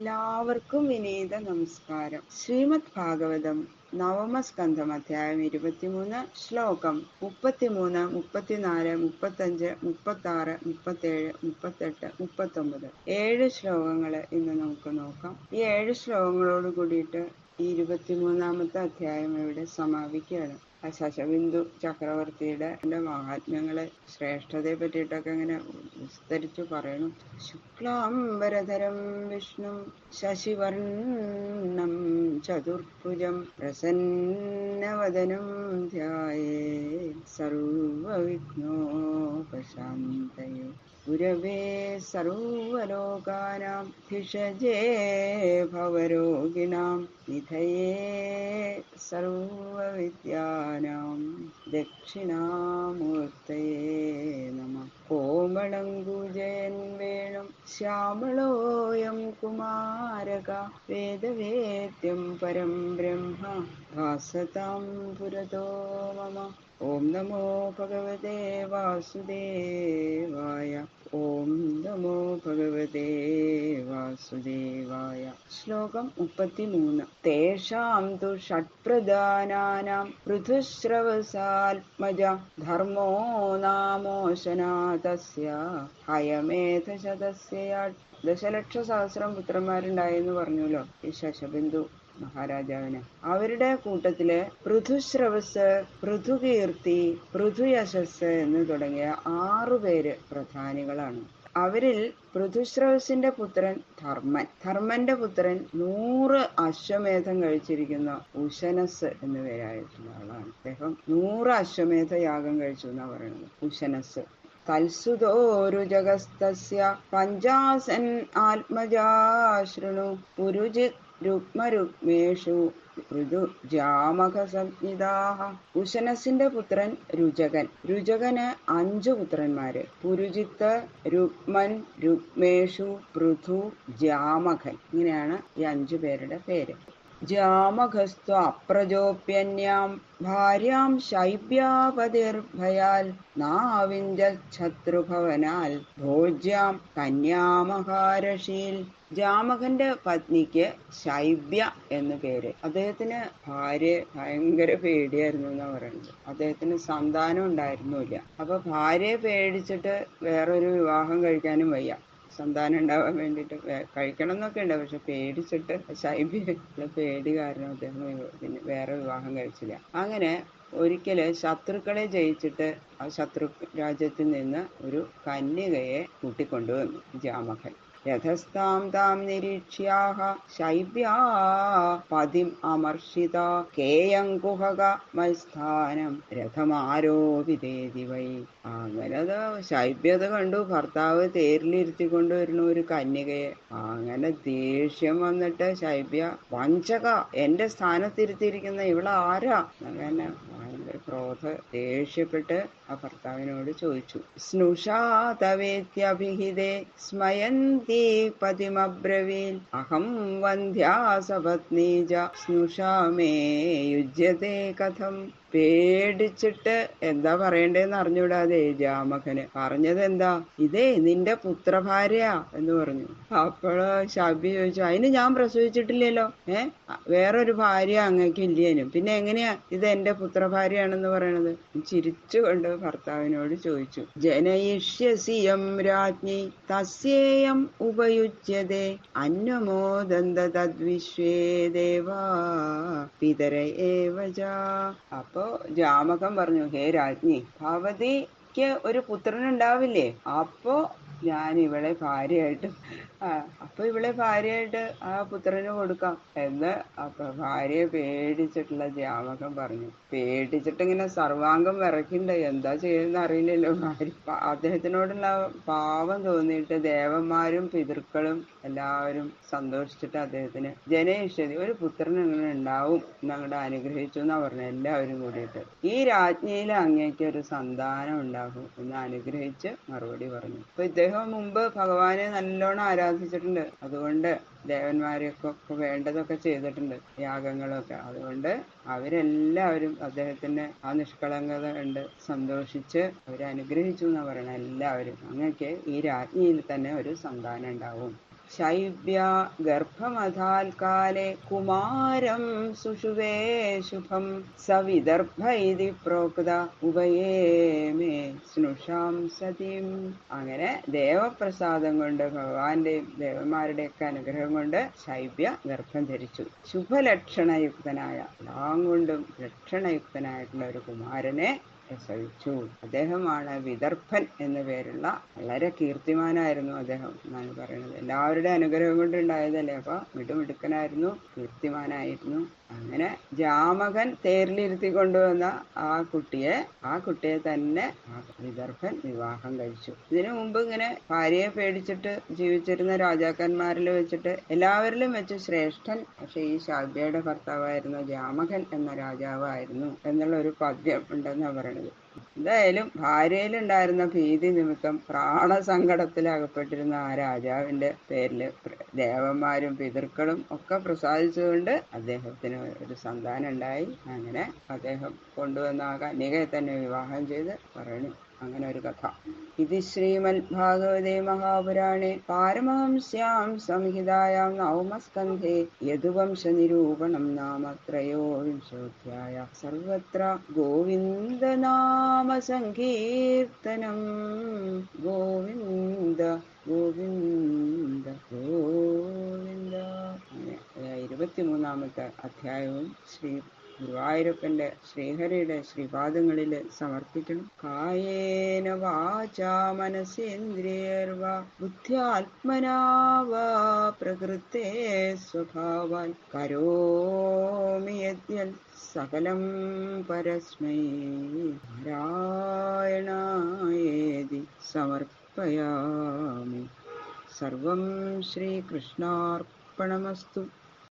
എല്ലാവർക്കും വിനീത നമസ്കാരം. ശ്രീമദ് ഭാഗവതം നവമസ്കന്ധം അധ്യായം 23 ശ്ലോകം 33, 34, 35, 36, 37, 38, 39 7 ശ്ലോകങ്ങള് ഇന്ന് നമുക്ക് നോക്കാം. ഈ 7 ശ്ലോകങ്ങളോട് കൂടിയിട്ട് ഈ 23ാമത്തെ അധ്യായം ഇവിടെ സമാപിക്കുകയാണ്. ശശബിന്ദു ചക്രവർത്തിയുടെ മഹാത്മ്യങ്ങളെ ശ്രേഷ്ഠതയെ പറ്റിയിട്ടൊക്കെ ഇങ്ങനെ വിസ്തരിച്ചു പറയണു. ശുക്ലാംബരധരം വിഷ്ണു ശശിവർണം ചതുർഭുജം പ്രസന്നവദനം ധ്യായേ സർവവിഘ്നോപശാന്തയേ ഗുരവേ സർവലോകാനാം ഭിഷജേ ഭവരോഗിണാം നിധയേ സർവവിദ്യാനാം ദക്ഷിണാമൂർത്തയേ നമഃ. കോമളങ്കുജയൻ വേണം ശ്യാമളോയം കുമാരക വേദവേദ്യം പരം ബ്രഹ്മ ഭാസതാം പുരതോ മമ. ഓം നമോ ഭഗവതേ വാസുദേവായ. ഓം നമോ ഭഗവതേ വാസുദേവായ. ശ്ലോകം 33. തേഷാം തു ഷഡ്പ്രധാനാനാം പൃഥുശ്രവസാത്മജ ധർമ്മോ നാമോശനാ തസ്യ ഹയമേധശതസ്യ. ദശലക്ഷസഹസ്രം പുത്രന്മാരുണ്ടായെന്ന് പറഞ്ഞല്ലോ ഈ ശശബിന്ദു മഹാരാജാവിന്. അവരുടെ കൂട്ടത്തില് പൃഥുശ്രവസ്, പൃഥുകീർത്തി, പൃഥുയശസ് എന്ന് തുടങ്ങിയ 6 പേര് പ്രധാനികളാണ്. അവരിൽ പൃഥുശ്രവസിന്റെ പുത്രൻ ധർമ്മൻ, ധർമ്മന്റെ പുത്രൻ 100 അശ്വമേധം കഴിച്ചിരിക്കുന്ന ഉശനസ് എന്നു പേരായിട്ടുള്ള ആളാണ്. അദ്ദേഹം 100 അശ്വമേധ യാഗം കഴിച്ചു എന്നാ പറയുന്നത് ഉശനസ്. തൽസുതോരുജഗസ്തസ്യ പഞ്ചാസൻ ആത്മജാശൃണു പുരുജിത് രുക്മരുക്മേഷു ഋതു ജാമക സംജ്ഞിതാഹ. ഉശനസിന്റെ പുത്രൻ രുചകൻ. രുചകന് 5 പുത്രന്മാര്: പുരുജിത്ത്, രുക്മൻ, രുക്മേഷു, പൃഥു, ജാമകൻ. ഇങ്ങനെയാണ് ഈ 5 പേരുടെ പേര്. ജാമഘസ്ത്വ അപ്രജോപ്യന്യാം ഭാര്യാം ശൈബ്യാപതിർഭയാൽ നാവിഞ്ചത്ശത്രുഭവനാൽ ഭോജ്യാം കന്യാമഹാരഷീൽ. ജാമകന്റെ പത്നിക്ക് ശൈബ്യ എന്നു പേര്. അദ്ദേഹത്തിന് ഭാര്യ ഭയങ്കര പേടിയായിരുന്നു എന്നാ പറയുന്നത്. അദ്ദേഹത്തിന് സന്താനം ഉണ്ടായിരുന്നില്ല. അപ്പൊ ഭാര്യയെ പേടിച്ചിട്ട് വേറൊരു വിവാഹം കഴിക്കാനും വയ്യ. സന്താനം ഉണ്ടാവാൻ വേണ്ടിയിട്ട് കഴിക്കണം എന്നൊക്കെ ഉണ്ട്, പക്ഷെ പേടിച്ചിട്ട് ശൈബ്യയുടെ പേടി കാരണം അദ്ദേഹം പിന്നെ വേറെ വിവാഹം കഴിച്ചില്ല. അങ്ങനെ ഒരിക്കല് ശത്രുക്കളെ ജയിച്ചിട്ട് ആ ശത്രു രാജ്യത്തിൽ നിന്ന് ഒരു കന്യകയെ കൂട്ടിക്കൊണ്ടുവന്നു ജാമകൻ. രഥസ്ഥാം താം നിരീക്ഷ്യാഹ ശൈബ്യാ പതിം അമർഷിത കേയങ്കുഹക മത്സ്ഥാനം രഥമാരോപിതേതി വൈ. അങ്ങനെ ശൈബ്യത കണ്ടു. ഭർത്താവ് തേരിലിരുത്തിക്കൊണ്ട് വരുന്ന ഒരു കന്യകയെ. അങ്ങനെ ദേഷ്യം വന്നിട്ട് ശൈബ്യ, വഞ്ചക, എന്റെ സ്ഥാനത്തിരുത്തിയിരിക്കുന്ന ഇവള് ആരാ? അങ്ങനെ ഭയങ്കര ദേഷ്യപ്പെട്ട് ആ ഭർത്താവിനോട് ചോദിച്ചു. സ്നുഷാ തവേത്യഭിഹിതേ സ്മയന്തി പതിമബ്രവീൽ അഹം വന്ധ്യാ സപത്നീജ സ്നുഷാ മേ യുജ്യതേ കഥം. പേടിച്ചിട്ട് എന്താ പറയണ്ടേന്ന് അറിഞ്ഞൂടാതെ ജാമകന് പറഞ്ഞത് എന്താ, ഇതേ നിന്റെ പുത്രഭാര്യ എന്ന് പറഞ്ഞു. അപ്പോഴോ ശബി ചോദിച്ചു, അതിന് ഞാൻ പ്രസവിച്ചിട്ടില്ലല്ലോ, വേറൊരു ഭാര്യ അങ്ങക്ക് ഇല്ലേനും, പിന്നെ എങ്ങനെയാ ഇത് എന്റെ പുത്രഭാര്യയാണെന്ന് പറയണത്? ചിരിച്ചുകൊണ്ട് ഭർത്താവിനോട് ചോദിച്ചു. ജനയിഷ്യസിയം രാജ്ഞി തസ്യേയം ഉപയുജ്യതേ അന്വമോദന്ത തദ്വിശ്വേ ദേവാ പിതര ഏവജ. അപ്പൊ ജാമകൻ പറഞ്ഞു, ഹേ രാജ്ഞി, ഭവതിക്ക് ഒരു പുത്രനുണ്ടാവില്ലേ? അപ്പോ ഞാൻ ഇവളെ ഭാര്യയായിട്ട് ആ പുത്രന് കൊടുക്കാം എന്ന്. അപ്പൊ ഭാര്യയെ പേടിച്ചിട്ടുള്ള ജാമകൻ പറഞ്ഞു. പേടിച്ചിട്ട് ഇങ്ങനെ സർവാംഗം വിറയ്ക്കുന്നുണ്ട്, എന്താ ചെയ്യുന്ന അറിയില്ലല്ലോ. അദ്ദേഹത്തിനോടുള്ള പാവം തോന്നിയിട്ട് ദേവന്മാരും പിതൃക്കളും എല്ലാവരും സന്തോഷിച്ചിട്ട് അദ്ദേഹത്തിന് ജനയിഷ്യതി, ഒരു പുത്രൻ ഇങ്ങനെ ഉണ്ടാവും എന്നങ്ങോട്ട് അനുഗ്രഹിച്ചു എന്നാ പറഞ്ഞു. എല്ലാവരും കൂടിയിട്ട് ഈ രാജ്ഞിയിൽ അങ്ങേക്ക് ഒരു സന്താനം ഉണ്ടാകും എന്ന് അനുഗ്രഹിച്ച് മറുപടി പറഞ്ഞു. അപ്പൊ ഇദ്ദേഹം മുമ്പ് ഭഗവാനെ നല്ലോണം ആരാധിച്ചിട്ടുണ്ട്. അതുകൊണ്ട് ദേവന്മാരെയൊക്കെ വേണ്ടതൊക്കെ ചെയ്തിട്ടുണ്ട്, യാഗങ്ങളൊക്കെ. അതുകൊണ്ട് അവരെല്ലാവരും അദ്ദേഹത്തിന്റെ ആ നിഷ്കളങ്കത കണ്ട് സന്തോഷിച്ച് അവരെ അനുഗ്രഹിച്ചു എന്നാ പറയണ. എല്ലാവരും അങ്ങക്ക് ഈ രാജ്ഞിയിൽ തന്നെ ഒരു സന്താനം ഉണ്ടാവും. ശൈബ്യ ഗർഭമഥാൽക്കാലെ കുമാരം സുഷുവേ ശുഭം സവിദർഭ ഇതി പ്രോക്ത ഉപയേമേ സ്നുഷാം സതീം. അങ്ങനെ ദേവപ്രസാദം കൊണ്ട്, ഭഗവാന്റെയും ദേവന്മാരുടെയൊക്കെ അനുഗ്രഹം കൊണ്ട് ശൈബ്യ ഗർഭം ധരിച്ചു. ശുഭലക്ഷണയുക്തനായ, എല്ലാം കൊണ്ടും ലക്ഷണയുക്തനായിട്ടുള്ള ഒരു കുമാരനെ പ്രസവിച്ചു. അദ്ദേഹമാണ് വിദർഭൻ എന്നു പേരുള്ള, വളരെ കീർത്തിമാനായിരുന്നു അദ്ദേഹം എന്നാണ് പറയുന്നത്. എല്ലാവരുടെ അനുഗ്രഹം കൊണ്ട് ഉണ്ടായതല്ലേ, അപ്പൊ മിടുമിടുക്കനായിരുന്നു, കീർത്തിമാനായിരുന്നു. അങ്ങനെ ജാമകൻ തേരിലിരുത്തി കൊണ്ടുവന്ന ആ കുട്ടിയെ തന്നെ ആ വിദർഭൻ വിവാഹം കഴിച്ചു. ഇതിനു മുമ്പ് ഇങ്ങനെ ഭാര്യയെ പേടിച്ചിട്ട് ജീവിച്ചിരുന്ന രാജാക്കന്മാരിൽ വെച്ചിട്ട് എല്ലാവരിലും വെച്ച് ശ്രേഷ്ഠൻ പക്ഷെ ഈ ശാബ്യയുടെ ഭർത്താവായിരുന്ന ജാമകൻ എന്ന രാജാവായിരുന്നു എന്നുള്ള ഒരു പദ്യം ഉണ്ടെന്നാണ് പറയുന്നത്. എന്തായാലും ഭാര്യയിലുണ്ടായിരുന്ന ഭീതി നിമിത്തം പ്രാണസങ്കടത്തിൽ അകപ്പെട്ടിരുന്ന ആ രാജാവിന്റെ പേരില് ദേവന്മാരും പിതൃക്കളും ഒക്കെ പ്രസാദിച്ചുകൊണ്ട് അദ്ദേഹത്തിന് ഒരു സന്താനം ഉണ്ടായി. അങ്ങനെ അദ്ദേഹം കൊണ്ടുവന്ന ആ കന്യകയെ തന്നെ വിവാഹം ചെയ്ത് പറയുന്നു. അങ്ങനെ ഒരു കഥ. ഇത് ശ്രീമദ്ഭാഗവതേ മഹാപുരാണേ പാരമഹംസ്യാം സംഹിതായാം നവമസ്കന്ധേ യദുവംശനിരൂപണം നാമ ത്രയോവിംശോധ്യായ. സർവത്ര ഗോവിന്ദനാമ സങ്കീർത്തനം. ഗോവിന്ദ ഗോവിന്ദ ഗോവിന്ദ. 23-ാമത്തെ അധ്യായവും ശ്രീ ഗുരുവായൂരപ്പന്റെ ശ്രീഹരിയുടെ ശ്രീപാദങ്ങളിൽ സമർപ്പിക്കണം. കായേന വാചാ മനസേന്ദ്രിയർവാ ബുദ്ധ്യാത്മനാ വാ പ്രകൃതേ സ്വഭാവാൻ കരോമി യദ്യൽ സകലം പരസ്മൈ നാരായണായേതി സമർപ്പയാമി. സർവം ശ്രീകൃഷ്ണാർപ്പണമസ്തു.